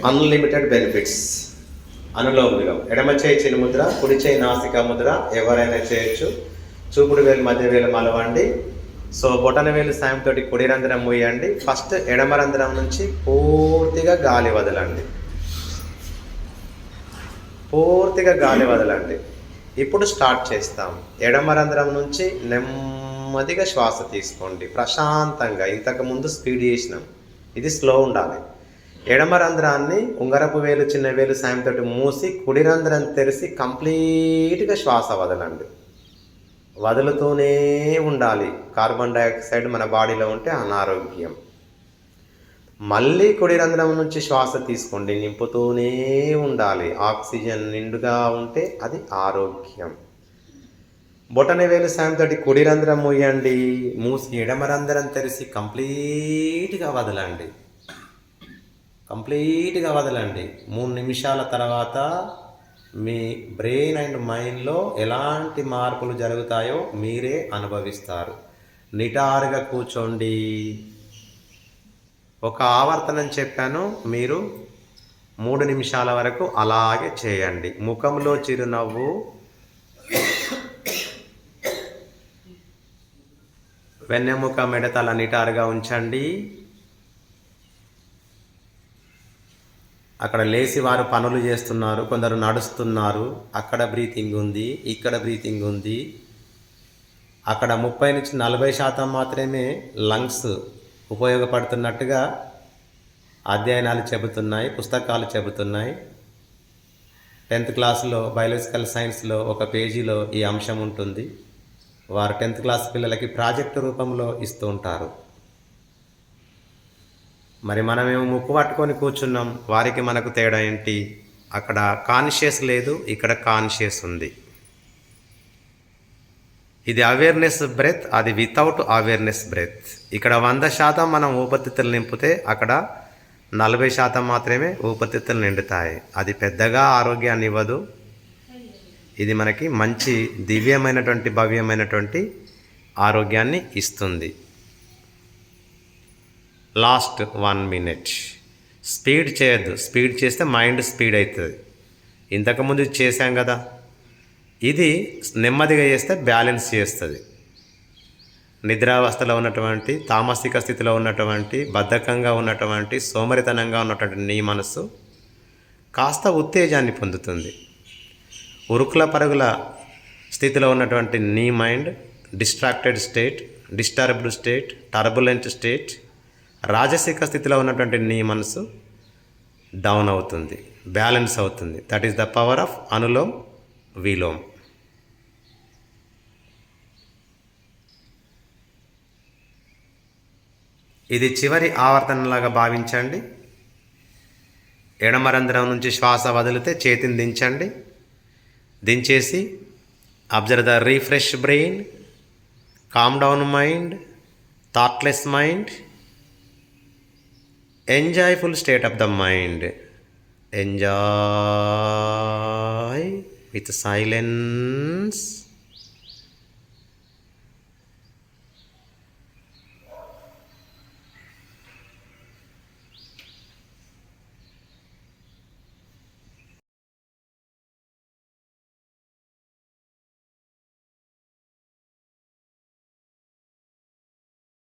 Unlimited benefits. Anulom విలోమ. ఎడమ చేయి చిన్న ముద్ర, కుడి చేయి నాసిక ముద్ర. ఎవరైనా చేయొచ్చు. చూపుడు వేలు మధ్య వేలు మలవండి. సో బొటన వేలు సాయంతో కుడి రంధ్రం మూయండి. ఫస్ట్ ఎడమ రంధ్రం నుంచి పూర్తిగా గాలి వదలండి. పూర్తిగా గాలి వదలండి. ఇప్పుడు స్టార్ట్ చేస్తాం. ఎడమ రంధ్రం నుంచి నెమ్మదిగా శ్వాస తీసుకోండి ప్రశాంతంగా. ఇంతకుముందు స్పీడ్ చేసినాం, ఇది స్లో ఉండాలి. ఎడమ రంధ్రాన్ని ఉంగరపు వేలు చిన్న వేలు సాయంతో మూసి కుడి రంధ్రం తెరిచి కంప్లీట్గా శ్వాస వదలండి. వదులుతూనే ఉండాలి. కార్బన్ డైఆక్సైడ్ మన బాడీలో ఉంటే అనారోగ్యం. మళ్ళీ కుడి రంధ్రం నుంచి శ్వాస తీసుకోండి. నింపుతూనే ఉండాలి. ఆక్సిజన్ నిండుగా ఉంటే అది ఆరోగ్యం. బొటన వేలు సాయంతో కుడి రంధ్రం మూయండి. మూసి ఎడమ రంధ్రం తెరిచి కంప్లీట్గా వదలండి. కంప్లీట్గా వదలండి. 3 నిమిషాల తర్వాత మీ బ్రెయిన్ అండ్ మైండ్లో ఎలాంటి మార్పులు జరుగుతాయో మీరే అనుభవిస్తారు. నిటారుగా కూర్చోండి. ఒక ఆవర్తనం చెప్పాను, మీరు 3 నిమిషాల వరకు అలాగే చేయండి. ముఖంలో చిరునవ్వు, వెన్నెముక మెడతల నిటారుగా ఉంచండి. అక్కడ లేచి వారు పనులు చేస్తున్నారు, కొందరు నడుస్తున్నారు. అక్కడ బ్రీతింగ్ ఉంది, ఇక్కడ బ్రీతింగ్ ఉంది. అక్కడ 30 నుంచి 40% మాత్రమే లంగ్స్ ఉపయోగపడుతున్నట్టుగా అధ్యయనాలు చెబుతున్నాయి, పుస్తకాలు చెబుతున్నాయి. 10th క్లాస్లో బయాలజికల్ సైన్స్లో ఒక పేజీలో ఈ అంశం ఉంటుంది. వారు 10th క్లాస్ పిల్లలకి ప్రాజెక్టు రూపంలో ఇస్తూ ఉంటారు. మరి మనమేమో ముక్కు పట్టుకొని కూర్చున్నాం. వారికి మనకు తేడా ఏంటి? అక్కడ కాన్షియస్ లేదు, ఇక్కడ కాన్షియస్ ఉంది. ఇది అవేర్నెస్ బ్రెత్, అది వితౌట్ అవేర్నెస్ బ్రెత్. ఇక్కడ 100% మనం ఊపిరితిత్తులు నింపితే అక్కడ 40% మాత్రమే ఊపిరితిత్తులు నిండుతాయి. అది పెద్దగా ఆరోగ్యాన్ని ఇవ్వదు. ఇది మనకి మంచి దివ్యమైనటువంటి భవ్యమైనటువంటి ఆరోగ్యాన్ని ఇస్తుంది. Last 1 minute. స్పీడ్ చేయొద్దు. స్పీడ్ చేస్తే మైండ్ స్పీడ్ అవుతుంది. ఇంతకుముందు చేశాం కదా, ఇది నెమ్మదిగా చేస్తే బ్యాలెన్స్ చేస్తుంది. నిద్రావస్థలో ఉన్నటువంటి, తామసిక స్థితిలో ఉన్నటువంటి, బద్ధకంగా ఉన్నటువంటి, సోమరితనంగా ఉన్నటువంటి నీ మనసు కాస్త ఉత్తేజాన్ని పొందుతుంది. ఉరుకుల పరుగుల స్థితిలో ఉన్నటువంటి నీ mind distracted state, disturbed state, turbulent state. రాజసిక స్థితిలో ఉన్నటువంటి నీ మనసు డౌన్ అవుతుంది, బ్యాలెన్స్ అవుతుంది. That is the power of Anulom Vilom. ఇది చివరి ఆవర్తనలాగా భావించండి. ఎడమ రంధ్రం నుంచి శ్వాస వదిలితే చేతిని దించండి. దించేసి observe the refresh brain, calm down mind, thoughtless mind, enjoyful state of the mind. Enjoy with silence.